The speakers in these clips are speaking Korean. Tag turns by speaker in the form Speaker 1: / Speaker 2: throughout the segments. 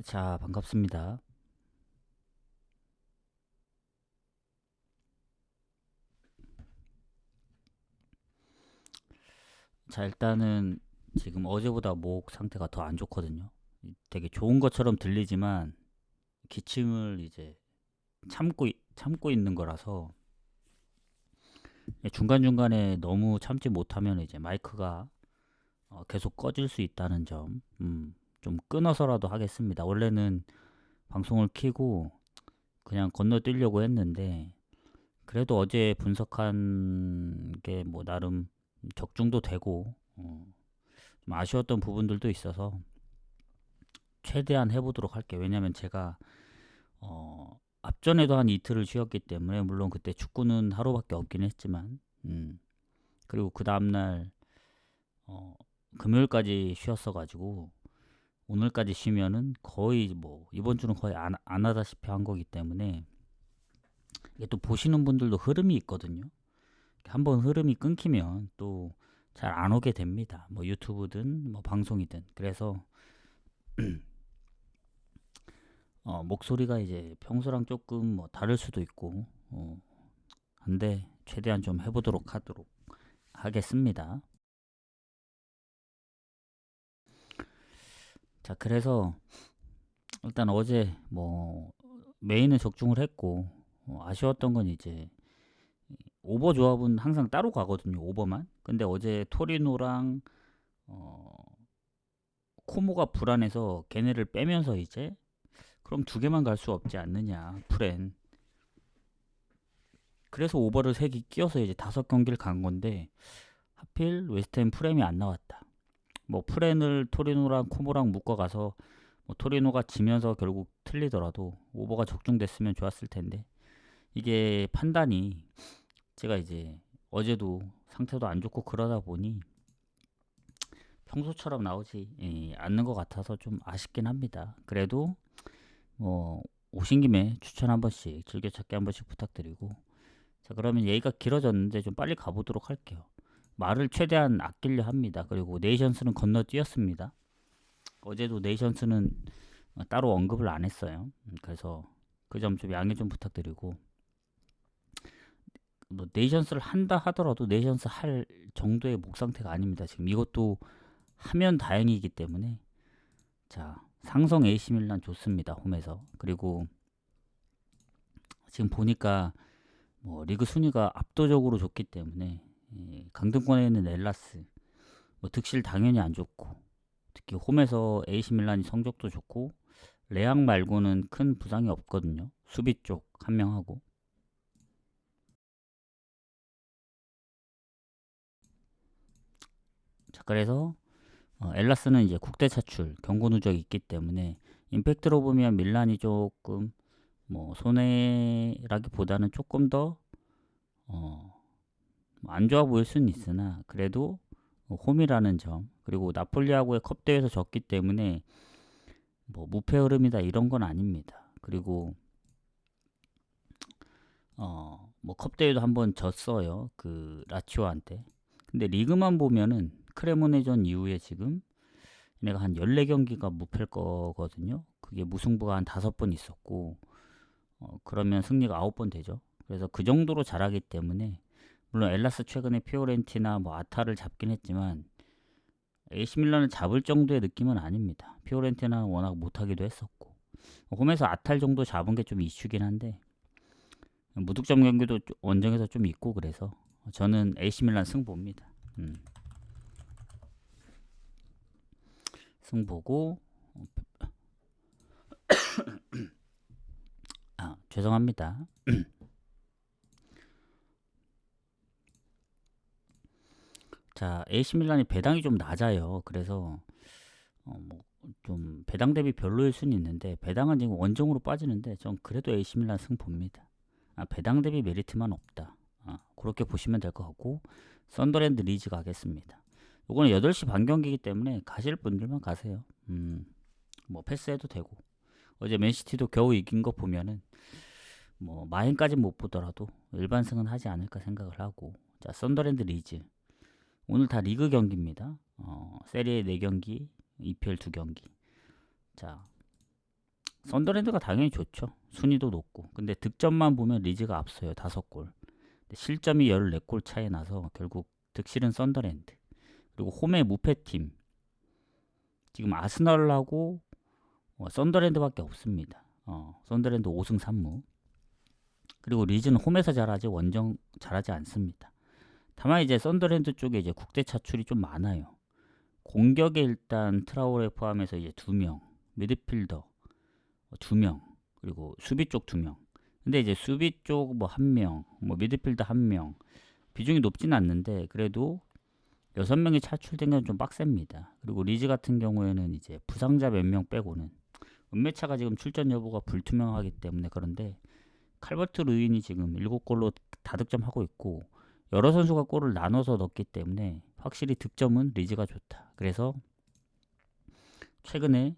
Speaker 1: 자, 반갑습니다. 자, 일단은 지금 어제보다 목 상태가 더 안 좋거든요. 되게 좋은 것처럼 들리지만 기침을 이제 참고 있는 거라서 중간중간에 너무 참지 못하면 이제 마이크가 계속 꺼질 수 있다는 점, 좀 끊어서라도 하겠습니다. 원래는 방송을 켜고 그냥 건너뛰려고 했는데 그래도 어제 분석한 게 뭐 나름 적중도 되고 좀 아쉬웠던 부분들도 있어서 최대한 해보도록 할게요. 왜냐면 제가 앞전에도 한 이틀을 쉬었기 때문에 물론 그때 축구는 하루밖에 없긴 했지만 그리고 그 다음날 어, 금요일까지 쉬었어가지고 오늘까지 쉬면은 거의 뭐 이번 주는 거의 안 하다시피 한 거기 때문에 이게 또 보시는 분들도 흐름이 있거든요. 한번 흐름이 끊기면 또 잘 안 오게 됩니다. 뭐 유튜브든 뭐 방송이든. 그래서 목소리가 이제 평소랑 조금 뭐 다를 수도 있고 한데 최대한 좀 해보도록 하겠습니다. 자, 그래서 일단 어제 뭐 메인은 적중을 했고 아쉬웠던 건 이제 오버 조합은 항상 따로 가거든요. 오버만. 근데 어제 토리노랑 어, 코모가 불안해서 걔네를 빼면서 이제 그럼 두 개만 갈 수 없지 않느냐 프렌. 그래서 오버를 3개 끼워서 이제 5경기를 간 건데 하필 웨스트햄 프렘이 안 나왔다. 뭐 프렌을 토리노랑 코모랑 묶어가서 뭐 토리노가 지면서 결국 틀리더라도 오버가 적중됐으면 좋았을 텐데 이게 판단이 제가 이제 어제도 상태도 안 좋고 그러다 보니 평소처럼 나오지 않는 것 같아서 좀 아쉽긴 합니다. 그래도 뭐 오신 김에 추천 한 번씩 즐겨찾기 한 번씩 부탁드리고 자 그러면 얘기가 길어졌는데 좀 빨리 가보도록 할게요. 말을 최대한 아끼려 합니다. 그리고 네이션스는 건너뛰었습니다. 어제도 네이션스는 따로 언급을 안 했어요. 그래서 그 점 좀 양해 좀 부탁드리고 뭐 네이션스를 한다 하더라도 네이션스 할 정도의 목 상태가 아닙니다. 지금 이것도 하면 다행이기 때문에 자 상성 AC 밀란 좋습니다. 홈에서 그리고 지금 보니까 뭐 리그 순위가 압도적으로 좋기 때문에 강등권에 있는 엘라스 뭐 득실 당연히 안 좋고 특히 홈에서 AC 밀란이 성적도 좋고 레앙 말고는 큰 부상이 없거든요. 수비 쪽 한 명하고 자 그래서 엘라스는 이제 국대 차출 경고 누적이 있기 때문에 임팩트로 보면 밀란이 조금 뭐 손해라기보다는 조금 더 안 좋아 보일 수는 있으나 그래도 홈이라는 점 그리고 나폴리하고의 컵 대회에서 졌기 때문에 뭐 무패 흐름이다 이런 건 아닙니다. 그리고 뭐 컵 대회도 한번 졌어요. 그 라치오한테. 근데 리그만 보면은 크레모네전 이후에 지금 얘네가 한 14경기가 무패일 거거든요. 그게 무승부가 한 5번 있었고 그러면 승리가 9번 되죠. 그래서 그 정도로 잘하기 때문에 물론 엘라스 최근에 피오렌티나 뭐 아타를 잡긴 했지만 AC 밀란을 잡을 정도의 느낌은 아닙니다. 피오렌티나는 워낙 못하기도 했었고 홈에서 아탈 정도 잡은 게 좀 이슈긴 한데 무득점 경기도 원정에서 좀 있고 그래서 저는 AC 밀란 승보입니다. 승보고 죄송합니다. 자 AC 밀란이 배당이 좀 낮아요. 그래서 뭐좀 배당 대비 별로일 수는 있는데 배당은 지금 원정으로 빠지는데 전 그래도 AC 밀란 승보입니다. 배당 대비 메리트만 없다. 그렇게 보시면 될 것 같고 썬더랜드 리즈 가겠습니다. 요거는 8시 반 경기이기 때문에 가실 분들만 가세요. 뭐 패스해도 되고 어제 맨시티도 겨우 이긴 거 보면은 뭐 마인까지는 못 보더라도 일반승은 하지 않을까 생각을 하고 자 썬더랜드 리즈 오늘 다 리그 경기입니다. 세리에 4경기 EPL 2경기 자 썬더랜드가 당연히 좋죠. 순위도 높고. 근데 득점만 보면 리즈가 앞서요. 5골. 실점이 14골 차이 나서 결국 득실은 썬더랜드. 그리고 홈의 무패팀. 지금 아스널하고 썬더랜드밖에 없습니다. 썬더랜드 5승 3무. 그리고 리즈는 홈에서 잘하지 원정 잘하지 않습니다. 다만 이제 썬더랜드 쪽에 이제 국대 차출이 좀 많아요. 공격에 일단 트라오레 포함해서 이제 2명, 미드필더 2명, 그리고 수비 쪽 2명. 근데 이제 수비 쪽 뭐 1명, 뭐 미드필더 1명 비중이 높진 않는데 그래도 6명이 차출된 건 좀 빡셉니다. 그리고 리즈 같은 경우에는 이제 부상자 몇 명 빼고는 은메차가 지금 출전 여부가 불투명하기 때문에 그런데 칼버트 루인이 지금 7골로 다득점하고 있고 여러 선수가 골을 나눠서 넣기 때문에 확실히 득점은 리즈가 좋다. 그래서 최근에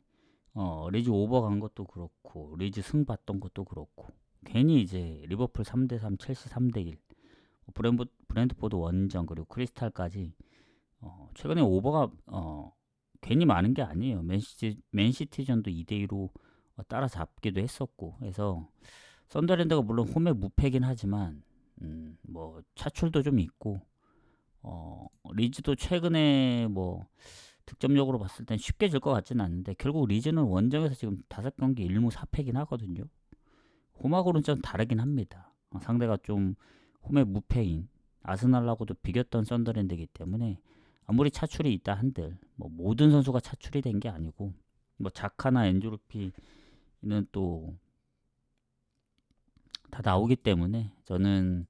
Speaker 1: 리즈 오버 간 것도 그렇고 리즈 승 봤던 것도 그렇고 괜히 이제 리버풀 3대3 첼시 3대1 브랜드포드 원정 그리고 크리스탈까지 최근에 오버가 괜히 많은 게 아니에요. 맨시티전도 2대2로 따라잡기도 했었고 그래서 썬더랜드가 물론 홈에 무패긴 하지만 뭐 차출도 좀 있고 리즈도 최근에 뭐 득점력으로 봤을 땐 쉽게 질 것 같지는 않는데 결국 리즈는 원정에서 지금 5경기 1무 4패긴 하거든요. 홈하고는 좀 다르긴 합니다. 상대가 좀 홈에 무패인 아스날하고도 비겼던 썬더랜드이기 때문에 아무리 차출이 있다 한들 뭐 모든 선수가 차출이 된 게 아니고 뭐 자카나 엔조르피는 또 다 나오기 때문에 저는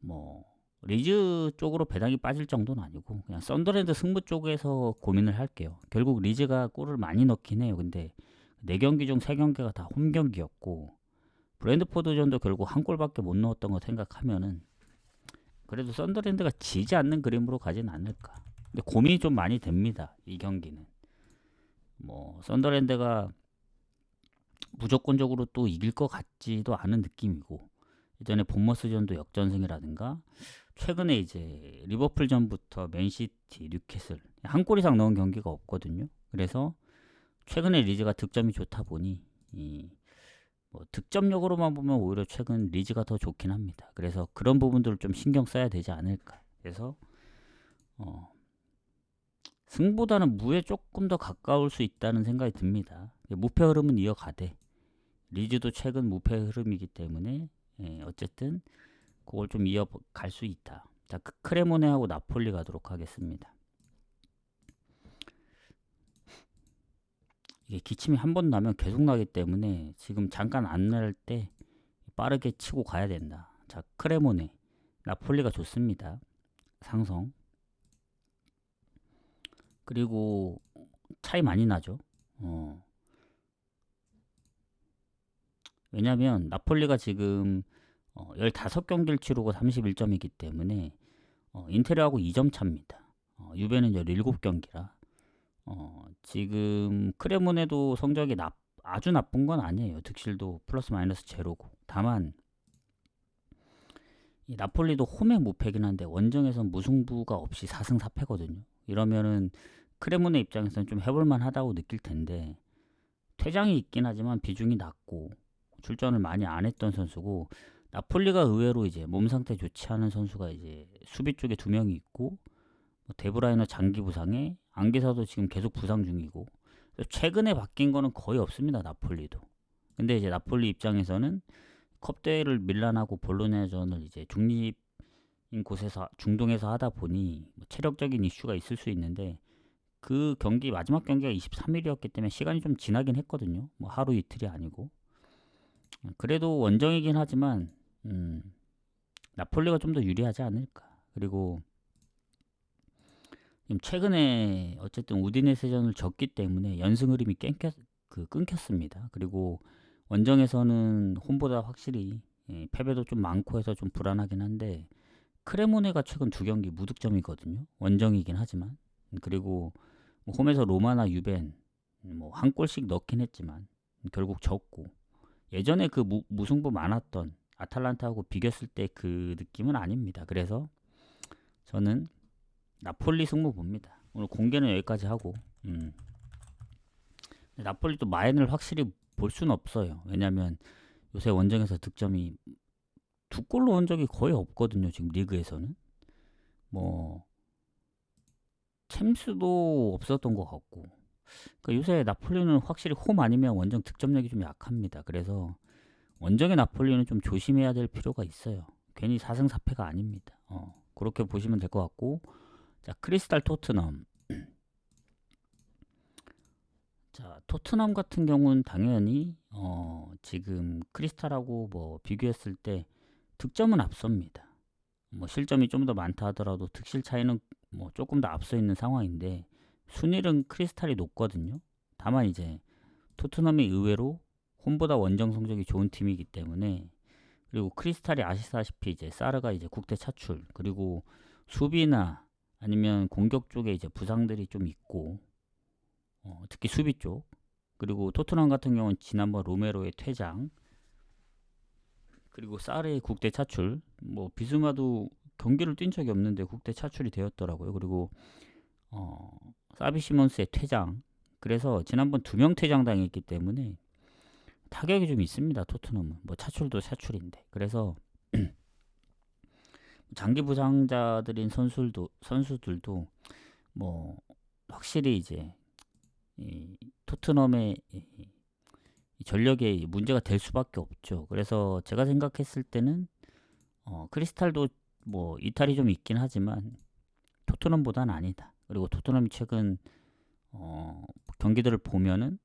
Speaker 1: 뭐 리즈 쪽으로 배당이 빠질 정도는 아니고 그냥 썬더랜드 승부 쪽에서 고민을 할게요. 결국 리즈가 골을 많이 넣긴 해요. 근데 4경기 중 3경기가 다 홈 경기였고 브랜드포드전도 결국 한 골밖에 못 넣었던 거 생각하면은 그래도 썬더랜드가 지지 않는 그림으로 가진 않을까. 근데 고민이 좀 많이 됩니다. 이 경기는 뭐 썬더랜드가 무조건적으로 또 이길 것 같지도 않은 느낌이고 예전에 본머스전도 역전승이라든가 최근에 이제 리버풀전부터 맨시티, 뉴캐슬 한 골 이상 넣은 경기가 없거든요. 그래서 최근에 리즈가 득점이 좋다 보니 뭐 득점력으로만 보면 오히려 최근 리즈가 더 좋긴 합니다. 그래서 그런 부분들을 좀 신경 써야 되지 않을까. 그래서 승보다는 무에 조금 더 가까울 수 있다는 생각이 듭니다. 무패 흐름은 이어가되 리즈도 최근 무패 흐름이기 때문에 어쨌든 그걸 좀 이어갈 수 있다. 자, 크레모네하고 나폴리 가도록 하겠습니다. 이게 기침이 한 번 나면 계속 나기 때문에 지금 잠깐 안 날 때 빠르게 치고 가야 된다. 자, 크레모네 나폴리가 좋습니다. 상성 그리고 차이 많이 나죠. 왜냐면 나폴리가 지금 15경기를 치르고 31점이기 때문에 인테리어하고 2점 차입니다. 유베는 17경기라 지금 크레모네도 성적이 아주 나쁜 건 아니에요. 득실도 플러스 마이너스 제로고 다만 이 나폴리도 홈에 무패긴 한데 원정에선 무승부가 없이 4승 4패거든요. 이러면은 크레모네 입장에서는 좀 해볼만 하다고 느낄 텐데 퇴장이 있긴 하지만 비중이 낮고 출전을 많이 안 했던 선수고 나폴리가 의외로 이제 몸 상태 좋지 않은 선수가 이제 수비 쪽에 2명이 있고 뭐 데브라이너 장기 부상에 안기사도 지금 계속 부상 중이고 최근에 바뀐 거는 거의 없습니다. 나폴리도. 근데 이제 나폴리 입장에서는 컵 대회를 밀란하고 볼로냐전을 이제 중립인 곳에서 중동에서 하다 보니 뭐 체력적인 이슈가 있을 수 있는데 그 경기 마지막 경기가 23일이었기 때문에 시간이 좀 지나긴 했거든요. 뭐 하루 이틀이 아니고 그래도 원정이긴 하지만 나폴리가 좀 더 유리하지 않을까. 그리고 최근에 어쨌든 우디네세전을 졌기 때문에 연승 흐름이 끊겼습니다. 그리고 원정에서는 홈보다 확실히 패배도 좀 많고 해서 좀 불안하긴 한데 크레모네가 최근 2경기 무득점이거든요. 원정이긴 하지만 그리고 뭐 홈에서 로마나 유벤 뭐 한 골씩 넣긴 했지만 결국 졌고 예전에 그 무승부 많았던 아탈란타하고 비겼을 때 그 느낌은 아닙니다. 그래서 저는 나폴리 승부 봅니다. 오늘 공개는 여기까지 하고 나폴리도 마인을 확실히 볼 수는 없어요. 왜냐면 요새 원정에서 득점이 두 골로 온 적이 거의 없거든요. 지금 리그에서는 뭐 챔스도 없었던 것 같고. 그러니까 요새 나폴리는 확실히 홈 아니면 원정 득점력이 좀 약합니다. 그래서 원정의 나폴리는 좀 조심해야 될 필요가 있어요. 괜히 4승 4패가 아닙니다. 그렇게 보시면 될 것 같고, 자, 크리스탈 토트넘. 자, 토트넘 같은 경우는 당연히 지금 크리스탈하고 뭐 비교했을 때 득점은 앞섭니다. 뭐 실점이 좀 더 많다 하더라도 득실 차이는 뭐 조금 더 앞서 있는 상황인데 순위는 크리스탈이 높거든요. 다만 이제 토트넘이 의외로 홈보다 원정 성적이 좋은 팀이기 때문에, 그리고 크리스탈이 아시다시피 이제 사르가 이제 국대 차출, 그리고 수비나 아니면 공격 쪽에 이제 부상들이 좀 있고, 특히 수비 쪽, 그리고 토트넘 같은 경우는 지난번 로메로의 퇴장, 그리고 사르의 국대 차출, 뭐 비스마도 경기를 뛴 적이 없는데 국대 차출이 되었더라고요. 그리고 사비 시몬스의 퇴장, 그래서 지난번 2명 퇴장당했기 때문에 타격이 좀 있습니다. 토트넘은 뭐 차출도 차출인데, 그래서 장기 부상자들인 선수들도 뭐 확실히 이제 이 토트넘의 이 전력에 문제가 될 수밖에 없죠. 그래서 제가 생각했을 때는 크리스탈도 뭐 이탈이 좀 있긴 하지만 토트넘보다는 아니다. 그리고 토트넘이 최근 경기들을 보면은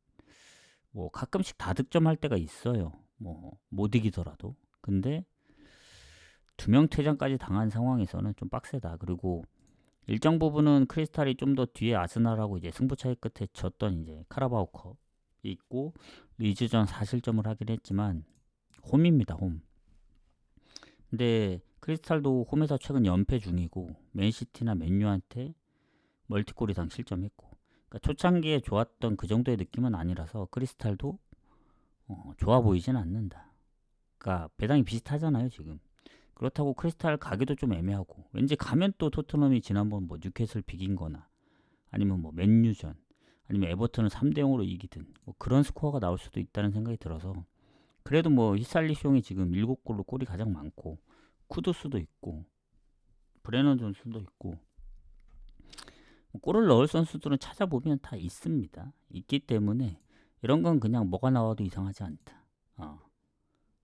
Speaker 1: 뭐 가끔씩 다득점할 때가 있어요. 뭐 못 이기더라도. 근데 2명 퇴장까지 당한 상황에서는 좀 빡세다. 그리고 일정 부분은 크리스탈이 좀 더 뒤에 아스날하고 이제 승부차이 끝에 졌던 이제 카라바오컵 있고 리즈전 4실점을 하긴 했지만 홈입니다. 홈. 근데 크리스탈도 홈에서 최근 연패 중이고 맨시티나 맨유한테 멀티골 이상 실점했고, 그러니까 초창기에 좋았던 그 정도의 느낌은 아니라서 크리스탈도 좋아 보이진 않는다. 그러니까 배당이 비슷하잖아요 지금. 그렇다고 크리스탈 가기도 좀 애매하고, 왠지 가면 또 토트넘이 지난번 뭐 뉴캐슬 비긴거나 아니면 뭐 맨유전 아니면 에버튼을 3대0으로 이기든 뭐 그런 스코어가 나올 수도 있다는 생각이 들어서, 그래도 뭐 히살리숑이 지금 7골로 골이 가장 많고 쿠두스도 있고 브레넌 존슨도 있고 뭐 골을 넣을 선수들은 찾아보면 다 있습니다. 있기 때문에 이런 건 그냥 뭐가 나와도 이상하지 않다.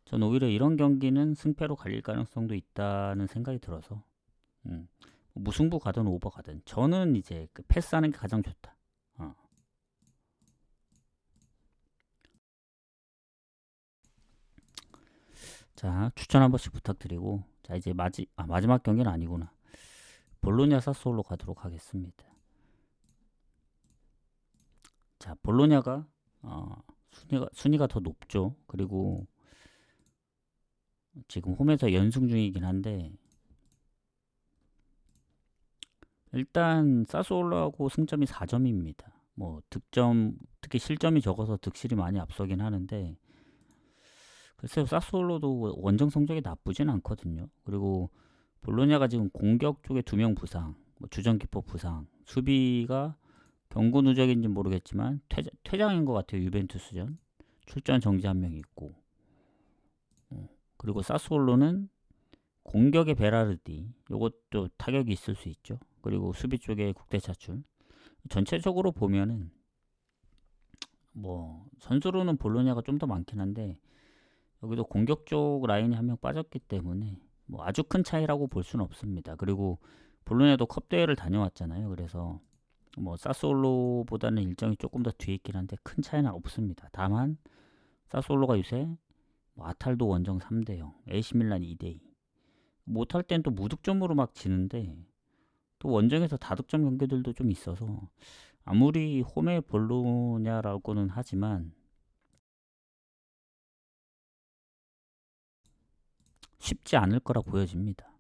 Speaker 1: 전 오히려 이런 경기는 승패로 갈릴 가능성도 있다는 생각이 들어서 무승부 가든 오버 가든 저는 이제 그 패스하는 게 가장 좋다. 자, 추천 한 번씩 부탁드리고, 자 이제 마지막 경기는 아니구나. 볼로냐 사스올로 가도록 하겠습니다. 자, 볼로냐가 순위가 더 높죠. 그리고 지금 홈에서 연승 중이긴 한데, 일단 사스올로하고 승점이 4점입니다. 뭐 득점, 특히 실점이 적어서 득실이 많이 앞서긴 하는데, 글쎄요, 사스올로도 원정 성적이 나쁘진 않거든요. 그리고 볼로냐가 지금 공격 쪽에 2명 부상, 뭐 주전키퍼 부상, 수비가 경고 누적인지 모르겠지만 퇴장인 것 같아요. 유벤투스전 출전 정지 1명 있고, 그리고 사스올로는 공격의 베라르디, 요것도 타격이 있을 수 있죠. 그리고 수비 쪽에 국대 차출. 전체적으로 보면은 뭐 선수로는 볼로냐가 좀 더 많긴 한데, 여기도 공격 쪽 라인이 1명 빠졌기 때문에 뭐 아주 큰 차이라고 볼 수는 없습니다. 그리고 볼로냐도 컵 대회를 다녀왔잖아요. 그래서 뭐 사스올로보다는 일정이 조금 더 뒤에 있긴 한데 큰 차이는 없습니다. 다만 사스올로가 요새 뭐 아탈도 원정 3대0, 에이시밀란 2대2, 못할 땐 또 무득점으로 막 지는데 또 원정에서 다득점 경기들도 좀 있어서 아무리 홈의 볼로냐라고는 하지만 쉽지 않을 거라 보여집니다.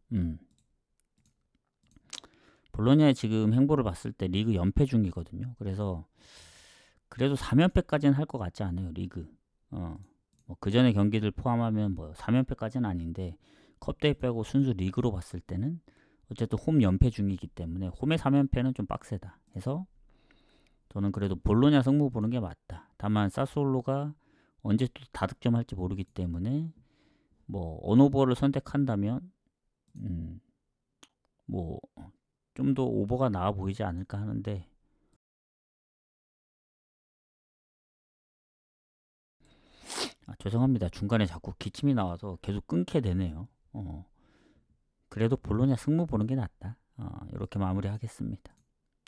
Speaker 1: 볼로냐의 지금 행보를 봤을 때 리그 연패 중이거든요. 그래서 그래도 3연패까지는 할 것 같지 않아요. 리그. 뭐 그전에 경기들 포함하면 뭐 3연패까지는 아닌데 컵대회 빼고 순수 리그로 봤을 때는 어쨌든 홈 연패 중이기 때문에 홈의 3연패는 좀 빡세다 해서 저는 그래도 볼로냐 승부 보는 게 맞다. 다만 사스올로가 언제 또 다득점할지 모르기 때문에 뭐 언오버를 선택한다면 뭐 좀 더 오버가 나아 보이지 않을까 하는데, 죄송합니다. 중간에 자꾸 기침이 나와서 계속 끊게 되네요. 그래도 볼로냐 승부 보는 게 낫다. 이렇게 마무리하겠습니다.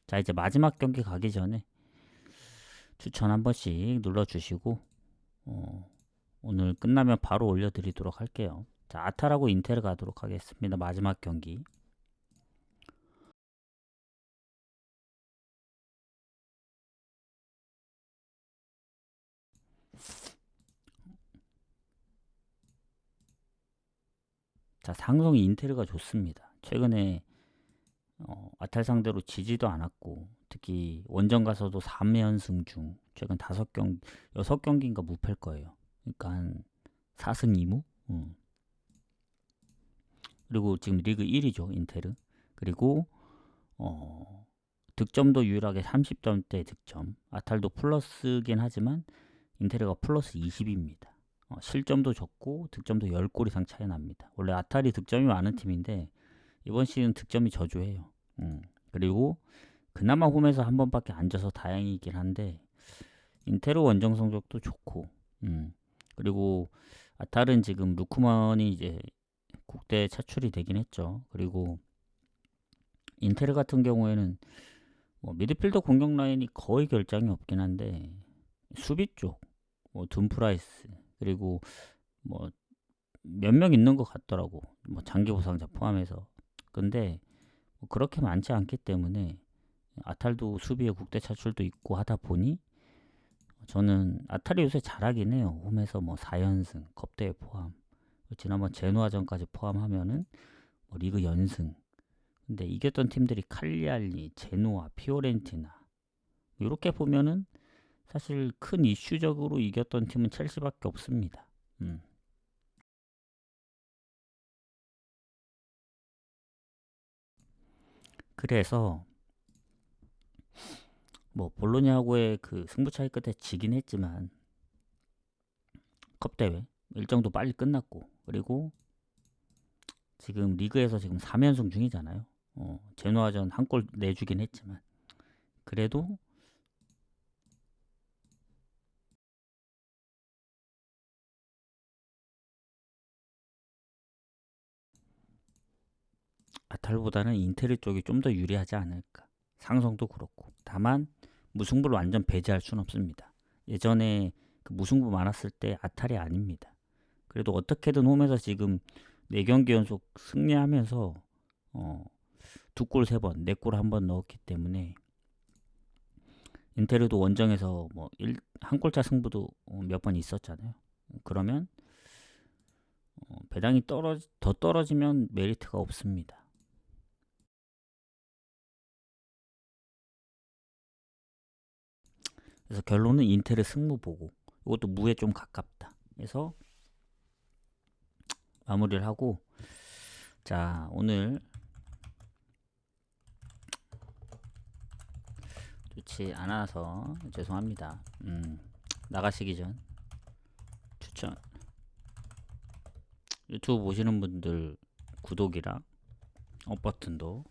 Speaker 1: 자, 이제 마지막 경기 가기 전에 추천 한 번씩 눌러주시고 오늘 끝나면 바로 올려드리도록 할게요. 자, 아탈하고 인텔 가도록 하겠습니다. 마지막 경기. 자, 상성이 인텔가 좋습니다. 최근에 아탈 상대로 지지도 않았고, 특히 원정 가서도 3연승 중 최근 5경기, 6경기인가 무패일 거예요. 그러니까 한 4승 2무? 그리고 지금 리그 1위죠, 인텔은. 그리고 득점도 유일하게 30점대 득점. 아탈도 플러스긴 하지만 인텔가 플러스 20입니다. 실점도 적고 득점도 10골 이상 차이 납니다. 원래 아탈이 득점이 많은 팀인데 이번 시즌 득점이 저조해요. 그리고 그나마 홈에서 한 번밖에 안 져서 다행이긴 한데 인테르 원정 성적도 좋고, 그리고 아탈은 지금 루크먼이 이제 국대 차출이 되긴 했죠. 그리고 인테르 같은 경우에는 뭐 미드필더 공격 라인이 거의 결장이 없긴 한데 수비 쪽, 뭐 둠프라이스, 그리고 뭐 몇 명 있는 것 같더라고. 뭐 장기 부상자 포함해서. 근데 뭐 그렇게 많지 않기 때문에 아탈도 수비에 국대 차출도 있고 하다 보니 저는 아탈이 요새 잘하긴 해요. 홈에서 뭐 4연승, 컵대회 포함, 지난번 제노아전까지 포함하면은 뭐 리그 연승. 근데 이겼던 팀들이 칼리알리, 제노아, 피오렌티나. 이렇게 보면은 사실 큰 이슈적으로 이겼던 팀은 첼시밖에 없습니다. 그래서 뭐 볼로냐하고의 그 승부 차이 끝에 지긴 했지만 컵 대회 일정도 빨리 끝났고, 그리고 지금 리그에서 지금 3연승 중이잖아요. 제노아전 한 골 내주긴 했지만 그래도 아탈보다는 인테르 쪽이 좀 더 유리하지 않을까. 상성도 그렇고. 다만 무승부를 완전 배제할 수는 없습니다. 예전에 그 무승부 많았을 때 아탈이 아닙니다. 그래도 어떻게든 홈에서 지금 4경기 연속 승리하면서 2골 3번, 4골 1번 넣었기 때문에 인테르도 원정에서 뭐 한 골차 승부도 몇 번 있었잖아요. 그러면 배당이 더 떨어지면 메리트가 없습니다. 그래서 결론은 인텔의 승부 보고, 이것도 무에 좀 가깝다. 그래서 마무리를 하고, 자, 오늘 좋지 않아서 죄송합니다. 나가시기 전 추천, 유튜브 보시는 분들 구독이랑 업 버튼도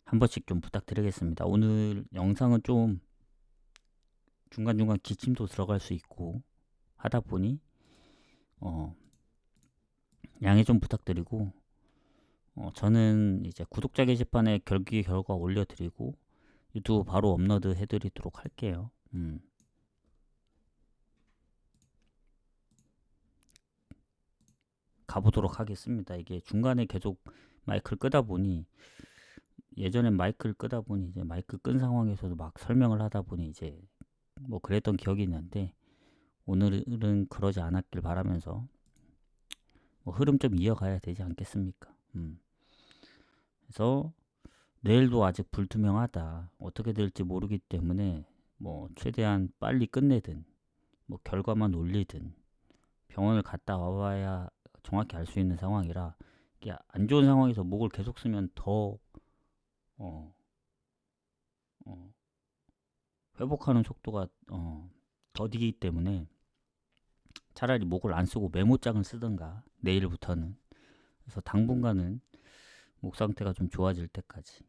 Speaker 1: 한 번씩 좀 부탁드리겠습니다. 오늘 영상은 좀 중간중간 기침도 들어갈 수 있고 하다 보니 양해 좀 부탁드리고, 저는 이제 구독자 게시판에 경기 결과 올려드리고 유튜브 바로 업로드 해드리도록 할게요. 가보도록 하겠습니다. 이게 중간에 계속 마이크를 끄다 보니, 예전엔 마이크를 끄다 보니 이제 마이크 끈 상황에서도 막 설명을 하다 보니 이제 뭐 그랬던 기억이 있는데, 오늘은 그러지 않았길 바라면서 뭐 흐름 좀 이어가야 되지 않겠습니까? 그래서 내일도 아직 불투명하다. 어떻게 될지 모르기 때문에 뭐 최대한 빨리 끝내든 뭐 결과만 올리든 병원을 갔다 와봐야 정확히 알 수 있는 상황이라, 이게 안 좋은 상황에서 목을 계속 쓰면 더 회복하는 속도가 더디기 때문에 차라리 목을 안 쓰고 메모장을 쓰든가 내일부터는. 그래서 당분간은 목 상태가 좀 좋아질 때까지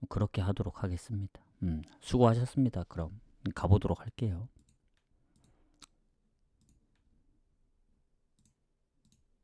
Speaker 1: 그렇게 하도록 하겠습니다. 수고하셨습니다. 그럼 가보도록 할게요.